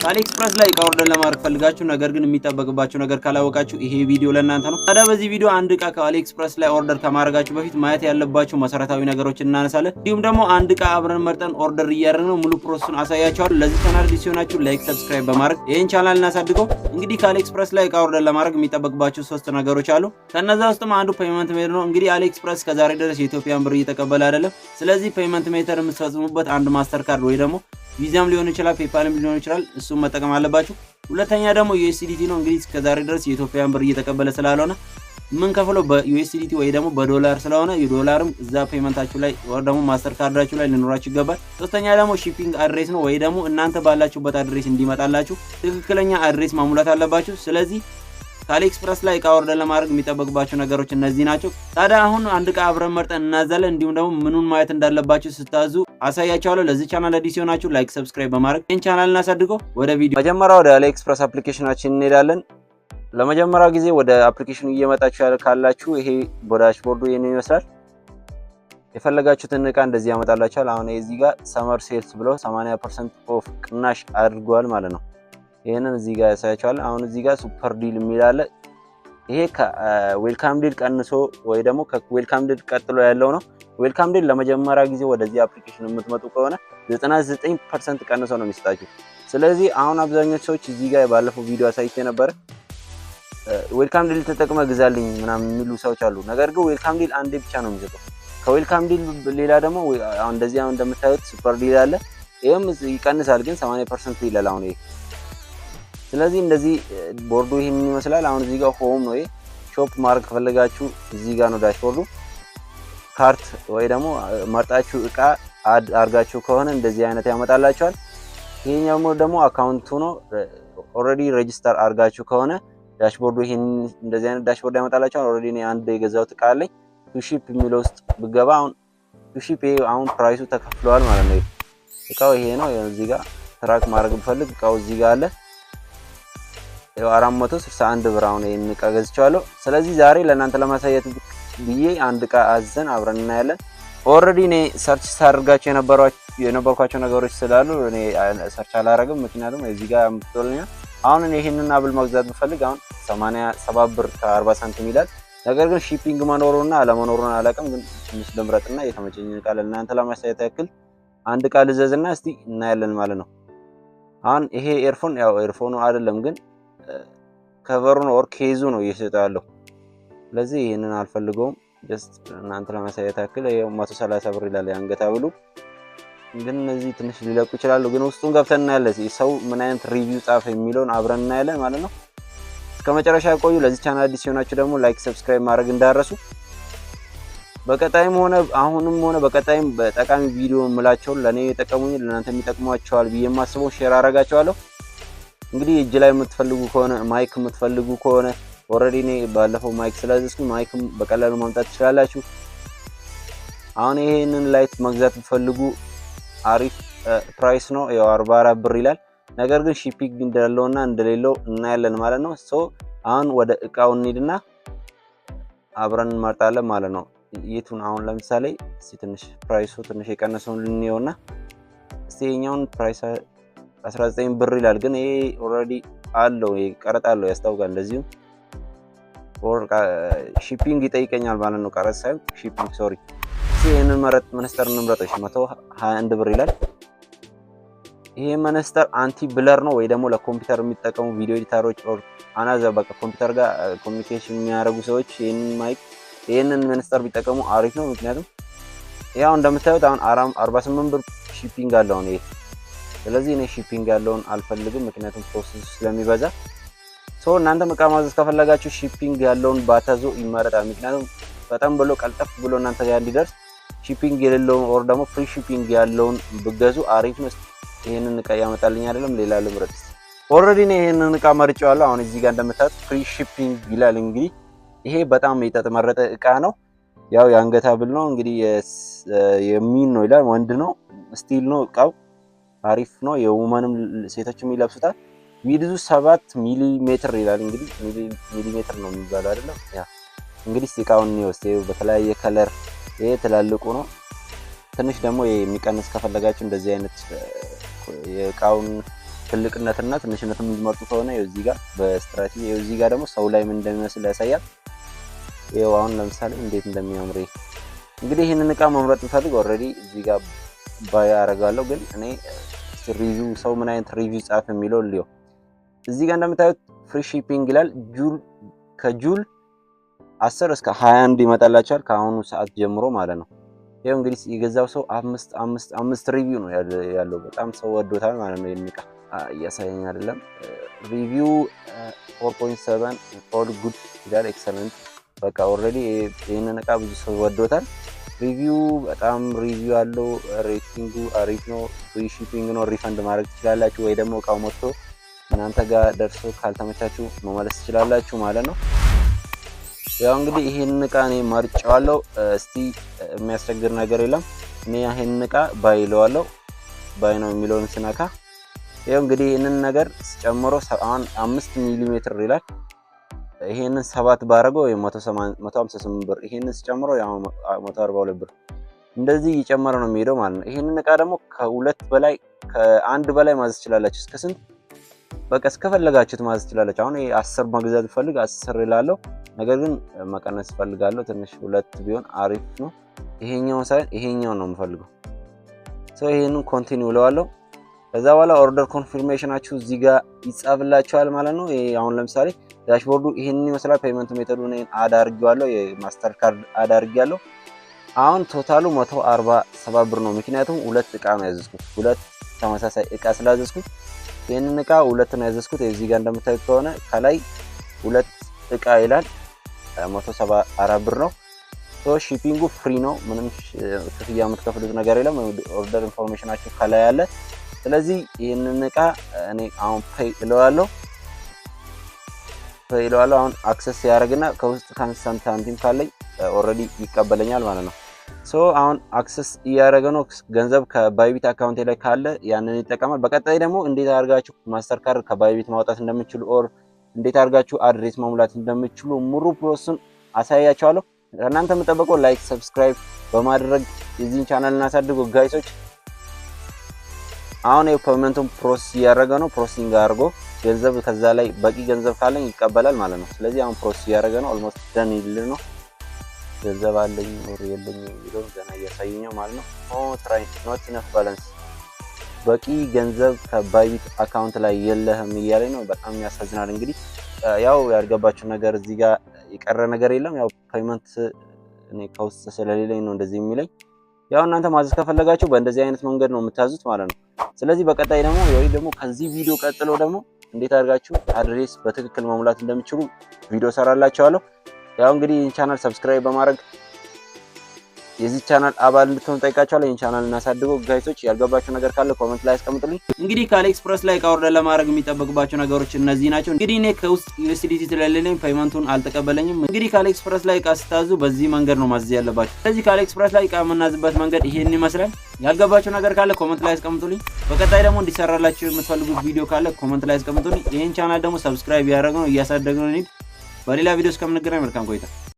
አሊኤክስፕረስ ላይ እቃ ኦርደር ለማድረግ ፈልጋችሁ ነገር ግን የሚጠበቅባችሁ ነገር ካላወቃችሁ ይሄ ቪዲዮ ለእናንተ ነው። ታዲያ በዚህ ቪዲዮ አንድ እቃ ከአሊኤክስፕረስ ላይ ኦርደር ከማድረጋችሁ በፊት ማየት ያለባችሁ መሰረታዊ ነገሮችን እናነሳለን። እንዲሁም ደግሞ አንድ እቃ አብረን መርጠን ኦርደር እያደረግን ነው። ሙሉ ፕሮሰሱን አሳያችኋለሁ። ለዚህ ቻናል አዲስ ሲሆናችሁ ላይክ፣ ሰብስክራይብ በማድረግ ይህን ቻናል እናሳድገው። እንግዲህ ከአሊኤክስፕረስ ላይ እቃ ኦርደር ለማድረግ የሚጠበቅባችሁ 3 ነገሮች አሉ። ከነዛ ውስጥም አንዱ ፔመንት ሜተድ ነው። እንግዲህ አሊኤክስፕረስ ከዛሬ ድረስ የኢትዮጵያን ብር እየተቀበለ አይደለም። ስለዚህ ፔመንት ሜተድ የምትፈጽሙበት አንድ ማስተር ካርድ ወይ ደግሞ ቪዛም ሊሆን ይችላል፣ ፔፓልም ሊሆን ይችላል። እሱን መጠቀም አለባችሁ። ሁለተኛ ደግሞ ዩኤስዲቲ ነው። እንግዲህ እስከዛሬ ድረስ የኢትዮጵያን ብር እየተቀበለ ስላልሆነ ምን ከፍለው በዩኤስዲቲ ወይ ደግሞ በዶላር ስለሆነ የዶላርም እዛ ፔመንታችሁ ላይ ወይ ደግሞ ማስተር ካርዳችሁ ላይ ሊኖራችሁ ይገባል። ሶስተኛ ደግሞ ሺፒንግ አድሬስ ነው ወይ ደግሞ እናንተ ባላችሁበት አድሬስ እንዲመጣላችሁ ትክክለኛ አድሬስ ማሙላት አለባችሁ። ስለዚህ ከአሊኤክስፕረስ ላይ እቃ ኦርደር ለማድረግ የሚጠበቅባቸው ነገሮች እነዚህ ናቸው። ታዲያ አሁን አንድ እቃ አብረን መርጠን እናዛለን። እንዲሁም ደግሞ ምኑን ማየት እንዳለባችሁ ስታዙ አሳያችኋለሁ። ለዚህ ቻናል አዲስ ሲሆናችሁ ላይክ፣ ሰብስክራይብ በማድረግ ይህን ቻናል እናሳድገው። ወደ ቪዲዮ መጀመሪያ ወደ አሊኤክስፕረስ አፕሊኬሽናችን እንሄዳለን። ለመጀመሪያ ጊዜ ወደ አፕሊኬሽኑ እየመጣችሁ ካላችሁ ይሄ ዳሽቦርዱ ይሄንን ይመስላል። የፈለጋችሁትን እቃ እንደዚህ ያመጣላችኋል። አሁን እዚህ ጋር ሰመር ሴልስ ብለው 80% ኦፍ ቅናሽ አድርጓል ማለት ነው። ይሄንን እዚህ ጋር ያሳያችኋል። አሁን እዚህ ጋር ሱፐር ዲል የሚል አለ። ይሄ ከዌልካም ዲል ቀንሶ ወይ ደግሞ ከዌልካም ዲል ቀጥሎ ያለው ነው። ዌልካም ዲል ለመጀመሪያ ጊዜ ወደዚህ አፕሊኬሽን የምትመጡ ከሆነ 99% ቀንሶ ነው የሚሰጣችሁ። ስለዚህ አሁን አብዛኞቹ ሰዎች እዚህ ጋር ባለፈው ቪዲዮ አሳይቼ ነበር ዌልካም ዲል ተጠቅመ ግዛልኝ ምናምን የሚሉ ሰዎች አሉ። ነገር ግን ዌልካም ዲል አንዴ ብቻ ነው የሚሰጠው። ከዌልካም ዲል ሌላ ደግሞ አሁን እንደዚህ አሁን እንደምታዩት ሱፐር ዲል አለ። ይሄም ይቀንሳል ግን 80% ይላል አሁን ይሄ። ስለዚህ እንደዚህ ቦርዱ ይሄን ይመስላል። አሁን እዚህ ጋር ሆም ነው። ይሄ ሾፕ ማድረግ ከፈለጋችሁ እዚህ ጋር ነው ዳሽቦርዱ። ካርት ወይ ደግሞ መርጣችሁ እቃ አድ አርጋችሁ ከሆነ እንደዚህ አይነት ያመጣላችኋል። ይሄኛው ደግሞ አካውንቱ ነው። ኦሬዲ ሬጂስተር አርጋችሁ ከሆነ ዳሽቦርዱ ይሄን እንደዚህ አይነት ዳሽቦርድ ያመጣላችኋል። ኦሬዲ እኔ አንድ የገዛሁት እቃ አለኝ። ቱ ሺፕ የሚለው ውስጥ ብገባ አሁን ቱ ሺፕ አሁን ፕራይሱ ተከፍሏል ማለት ነው። እቃው ይሄ ነው። እዚህ ጋር ትራክ ማድረግ ብፈልግ እቃው እዚህ ጋር አለ። 461 ብር አሁን ይሄን እቃ ገዝቻለሁ። ስለዚህ ዛሬ ለእናንተ ለማሳየት ብዬ አንድ እቃ አዘን አብረን እናያለን። ኦሬዲ እኔ ሰርች ሳደርጋቸው የነበርኳቸው ነገሮች ስላሉ እኔ ሰርች አላረግም፣ ምክንያቱም እዚህ ጋር አምጥቶልኛል። አሁን እኔ ይሄንን አብል መግዛት ብፈልግ አሁን 87 ብር ከ40 ሳንቲም ይላል። ነገር ግን ሺፒንግ መኖሩና አለመኖሩን አላውቅም። ግን ትንሽ ልምረጥና የተመቸኝን እቃ ለእናንተ ለማሳየት ያክል አንድ እቃ ልዘዝና እስቲ እናያለን ማለት ነው። አሁን ይሄ ኤርፎን ያው ኤርፎኑ አይደለም ግን ከቨሩ ነው ኦር ኬዙ ነው እየሰጣለሁ። ስለዚህ ይሄንን አልፈልገውም። ጀስት እናንተ ለማሳየት ያክል ይሄው 130 ብር ይላል የአንገት ሐብሉ። ግን እነዚህ ትንሽ ሊለቁ ይችላሉ። ግን ውስጡን ገብተን እናያለን። ሰው ምን አይነት ሪቪው ጻፈ የሚለውን አብረን እናያለን ማለት ነው። እስከመጨረሻ ቆዩ። ለዚህ ቻናል አዲስ ሲሆናችሁ ደግሞ ላይክ፣ ሰብስክራይብ ማድረግ እንዳረሱ። በቀጣይም ሆነ አሁንም ሆነ በቀጣይም በጠቃሚ ቪዲዮ ምላቸው ለኔ የጠቀሙኝ ለእናንተ የሚጠቅሟቸዋል ብዬ የማስበው ሼር አረጋቸዋለሁ። እንግዲህ እጅ ላይ የምትፈልጉ ከሆነ ማይክ የምትፈልጉ ከሆነ ኦሬዲ እኔ ባለፈው ማይክ ስላዘዝኩ ማይክም በቀላሉ ማምጣት ትችላላችሁ። አሁን ይሄንን ላይት መግዛት ብትፈልጉ አሪፍ ፕራይስ ነው። ያው 44 ብር ይላል። ነገር ግን ሺፒንግ እንደሌለውና እንደሌለው እናያለን ማለት ነው። ሶ አሁን ወደ እቃው እንሂድና አብረን እንመርጣለን ማለት ነው። የቱን አሁን ለምሳሌ እስቲ ትንሽ ፕራይሱ ትንሽ የቀነሰውን ልንየውና እስቲ የኛውን ፕራይስ 19 ብር ይላል። ግን ይሄ ኦሬዲ አለው ቀረጥ አለው ያስታውቃል። እንደዚሁ ኦር ሺፒንግ ይጠይቀኛል ማለት ነው። ቀረጥ ሳይሆን ሺፒንግ ሶሪ። ይሄንን መረጥ መነስተር እንምረጥሽ 121 ብር ይላል። ይሄ መነስተር አንቲ ብለር ነው ወይ ደግሞ ለኮምፒውተር የሚጠቀሙ ቪዲዮ ኤዲተሮች ኦር አናዘር በቃ ኮምፒውተር ጋር ኮሚኒኬሽን የሚያደርጉ ሰዎች ይሄንን መነስተር ቢጠቀሙ አሪፍ ነው። ምክንያቱም ያው እንደምታዩት አሁን 48 ብር ሺፒንግ አለው ነው ይሄ። ስለዚህ እኔ ሺፒንግ ያለውን አልፈልግም ምክንያቱም ፕሮሰስ ስለሚበዛ። እናንተ እቃ ማዘዝ ከፈለጋችሁ ሺፒንግ ያለውን ባታዙ ይመረጣል። ምክንያቱም በጣም ብሎ ቀልጠፍ ብሎ እናንተ ጋር እንዲደርስ ሺፒንግ የሌለውን ኦር ደግሞ ፍሪ ሺፒንግ ያለውን ብገዙ አሪፍ ነው። ይሄንን እቃ ያመጣልኝ አይደለም ሌላ ልምረጥ። ኦሬዲ ነው ይሄንን እቃ መርጬዋለሁ። አሁን እዚህ ጋር እንደምታዩት ፍሪ ሺፒንግ ይላል። እንግዲህ ይሄ በጣም የተመረጠ እቃ ነው። ያው የአንገት ሐብል ነው እንግዲህ የሚን ነው ይላል። ወንድ ነው፣ ስቲል ነው እቃው አሪፍ ነው። የውመንም ሴቶችም ይለብሱታል። ዊድዙ 7 ሚሊ ሜትር ይላል። እንግዲህ ሚሊ ሜትር ነው የሚባለው አይደለም። ያ እንግዲህ እቃውን ነው በተለያየ ከለር ይሄ ትላልቁ ነው። ትንሽ ደግሞ የሚቀንስ ከፈለጋችሁ እንደዚህ አይነት የእቃውን ትልቅነትና ትንሽነትን የምትመርጡ ከሆነ እዚህ ጋር በስትራቴጂ እዚህ ጋር ደግሞ ሰው ላይ ምን እንደሚመስል ያሳያል። ይሄው አሁን ለምሳሌ እንዴት እንደሚያምር እንግዲህ ይሄንን እቃ መምረጥ ፈልግ ኦሬዲ እዚህ ጋር ባይ አደርጋለሁ። ግን እኔ ሪቪው ሰው ምን አይነት ሪቪው ጻፍ የሚለው ልዩ እዚህ ጋር እንደምታዩት ፍሪ ሺፒንግ ይላል። ከጁል 10 እስከ 21 ይመጣላችኋል ከአሁኑ ሰዓት ጀምሮ ማለት ነው። ይሄው እንግዲህ የገዛው ሰው 5 ሪቪው ነው ያለው። በጣም ሰው ወዶታል ማለት ነው። ይሄን እቃ እያሳየኝ አይደለም። ሪቪው 4.7 ኦል ጉድ ይላል። ኤክሰለንት በቃ ኦሬዲ ይሄንን እቃ ብዙ ሰው ወዶታል። ሪቪው በጣም ሪቪው አለው። ሬቲንጉ አሪፍ ነው። ፍሪ ሺፒንግ ነው። ሪፈንድ ማድረግ ትችላላችሁ ወይ ደግሞ እቃው መጥቶ እናንተ ጋር ደርሶ ካልተመቻችሁ መመለስ ትችላላችሁ ማለት ነው። ያው እንግዲህ ይሄንን እቃ እኔ መርጫዋለሁ። እስቲ የሚያስቸግር ነገር የለም። እኔ ይሄንን እቃ ባይለዋለሁ። ባይ ነው የሚለውን ስነካ ያው እንግዲህ ይሄንን ነገር ጨምሮ 5 ሚሊ ሜትር ይላል። ይሄንን 7 ባረገው 158 ብር፣ ይሄንን ጨምሮ ያው 142 ብር እንደዚህ እየጨመረ ነው የሚሄደው ማለት ነው። ይሄንን እቃ ደግሞ ከአንድ በላይ ማዘዝ ትችላላችሁ። እስከ ስንት በቃ እስከፈለጋችሁት ማዘዝ ትችላላችሁ። አሁን 10 መግዛት ፈልግ 10 ይላለው። ነገር ግን መቀነስ ፈልጋለሁ ትንሽ 2 ቢሆን አሪፍ ነው። ይሄኛው ነው የምፈልገው። ይሄንን ኮንቲኒው እለዋለሁ። ከዛ በኋላ ኦርደር ኮንፊርሜሽናችሁ እዚህ ጋር ይጻፍላችኋል ማለት ነው። ይሄ አሁን ለምሳሌ ዳሽቦርዱ ይሄንን ይመስላል። ፔመንት ሜተዱን አድ አድርጌዋለሁ። የማስተር ካርድ አድ አድርጌያለሁ። አሁን ቶታሉ 147 ብር ነው። ምክንያቱም 2 እቃ ነው ያዘዝኩት። 2 ተመሳሳይ እቃ ስላዘዝኩት ይሄንን እቃ 2 ነው ያዘዝኩት። እዚህ ጋር እንደምታዩት ከሆነ ከላይ 2 እቃ ይላል 174 ብር ነው። ሺፒንጉ ፍሪ ነው። ምንም ክፍያ የምትከፍሉት ነገር የለም። ኦርደር ኢንፎርሜሽናችሁ ከላይ አለ። ስለዚህ ይሄንን እቃ እኔ አሁን ፔይ እለዋለሁ። አሁን አክሰስ ያደርግና ከውስጥ ካንሰንት ሳንቲም ካለኝ ኦሬዲ ይቀበለኛል ማለት ነው። አሁን አክሰስ እያደረገ ነው። ገንዘብ ከባይቢት አካውንቴ ላይ ካለ ያንን ይጠቀማል። በቀጣይ ደግሞ እንዴት አድርጋችሁ ማስተር ካርድ ከባይቢት ማውጣት እንደምትችሉ ኦር እንዴት አድርጋችሁ አድሬስ መሙላት እንደምትችሉ ሙሉ ፕሮሰሱን አሳያችኋለሁ። እናንተ የምትጠበቀው ላይክ፣ ሰብስክራይብ በማድረግ የዚህን ቻናል እናሳድጉ ጋይሶች። አሁን የፔመንቱን ፕሮሰስ እያደረገ ነው። ፕሮሰሲንግ አድርጎ ገንዘብ ከዛ ላይ በቂ ገንዘብ ካለኝ ይቀበላል ማለት ነው። ስለዚህ አሁን ፕሮሰስ እያደረገ ነው። ኦልሞስት ደን ይል ነው። ገንዘብ አለኝ ኦር የለኝ የሚለው ገና እያሳየኝ ነው ማለት ነው። ትራይ ኖት ኢነፍ ባላንስ በቂ ገንዘብ ከባይቢት አካውንት ላይ የለህም እያለኝ ነው። በጣም ያሳዝናል። እንግዲህ ያው ያልገባችሁ ነገር እዚህ ጋር የቀረ ነገር የለም። ያው ፔመንት እኔ ከውስጥ ስለሌለኝ ነው እንደዚህ የሚለኝ። ያው እናንተ ማዘዝ ከፈለጋችሁ በእንደዚህ አይነት መንገድ ነው የምታዙት ማለት ነው። ስለዚህ በቀጣይ ደግሞ ከዚህ ቪዲዮ ቀጥሎ ደግሞ እንዴት አድርጋችሁ አድሬስ በትክክል መሙላት እንደምትችሉ ቪዲዮ ሰራላችኋለሁ። ያው እንግዲህ ይህን ቻናል ሰብስክራይብ በማድረግ የዚህ ቻናል አባል እንድትሆኑ ጠይቃችኋለሁ። ይህን ቻናል እናሳድገው ጋይሶች። ያልገባችሁ ነገር ካለ ኮሜንት ላይ አስቀምጡልኝ። እንግዲህ ከአሊኤክስፕረስ ላይ ኦርደር ለማድረግ የሚጠበቅባቸው ነገሮች እነዚህ ናቸው። እንግዲህ እኔ ከውስጥ ዩኤስዲቲ ስለሌለኝ ፔመንቱን አልተቀበለኝም። እንግዲህ ከአሊኤክስፕረስ ላይ እቃ ስታዙ በዚህ መንገድ ነው ማዘዝ ያለባችሁ። ስለዚህ ከአሊኤክስፕረስ ላይ እቃ የምናዝበት መንገድ ይሄን ይመስላል። ያልገባችሁ ነገር ካለ ኮሜንት ላይ አስቀምጡልኝ። በቀጣይ ደግሞ እንዲሰራላችሁ የምትፈልጉት ቪዲዮ ካለ ኮሜንት ላይ አስቀምጡልኝ። ይህን ቻናል ደግሞ ሰብስክራይብ ያደረግነው እያሳደግነው እንሂድ። በሌላ ቪዲዮ እስከምንገናኝ መልካም ቆይታ።